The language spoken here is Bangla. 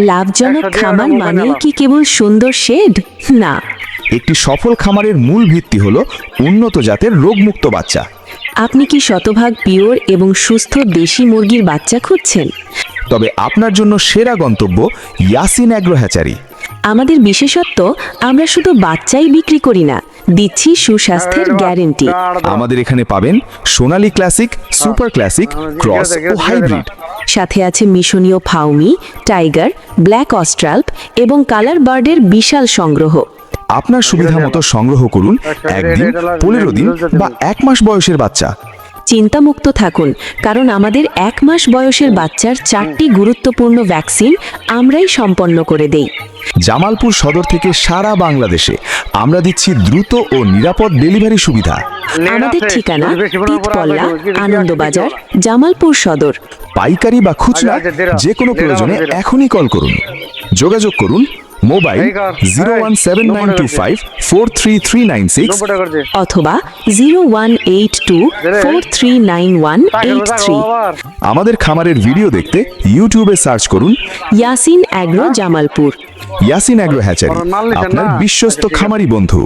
লাভজনক খামার মানেই কি কেবল সুন্দর শেড? না, একটি সফল খামারের মূল ভিত্তি হলো উন্নত জাতের রোগমুক্ত বাচ্চা। আপনি কি শতভাগ পিওর এবং সুস্থ দেশি মুরগির বাচ্চা খুঁজছেন? তবে আপনার জন্য সেরা গন্তব্য ইয়াসিন অ্যাগ্রো হ্যাচারি। আমাদের বিশেষত্ব, আমরা শুধু বাচ্চাই বিক্রি করি না, দিচ্ছি সুস্বাস্থ্যের গ্যারেন্টি। আমাদের এখানে পাবেন সোনালী ক্লাসিক, সুপার ক্লাসিক, ক্রস ও হাইব্রিড। সাথে আছে মিশনীয় ফাউমি, টাইগার, ব্ল্যাক অস্ট্রাল্প এবং কালার বার্ডের বিশাল সংগ্রহ। আপনার সুবিধা মতো সংগ্রহ করুন একদিন, 15 দিন বা 1 মাস বয়সের বাচ্চা। চিন্তামুক্ত থাকুন, কারণ আমাদের 1 মাস বয়সের বাচ্চার 4টি গুরুত্বপূর্ণ ভ্যাকসিন আমরাই সম্পন্ন করে দেই। জামালপুর সদর থেকে সারা বাংলাদেশে আমরা দিচ্ছি দ্রুত ও নিরাপদ ডেলিভারি সুবিধা। আমাদের ঠিকানা তিতপল্লা, আনন্দবাজার, জামালপুর সদর। পাইকারি বা খুচরা যে কোনো প্রয়োজনে এখনই কল করুন। যোগাযোগ করুন মোবাইল 01792543396 অথবা 0182439183। আমাদের খামারের ভিডিও দেখতে ইউটিউবে সার্চ করুন Yasin agro Jamalpur. Yasin agro hatchery, আপনার বিশ্বস্ত খামারি বন্ধু।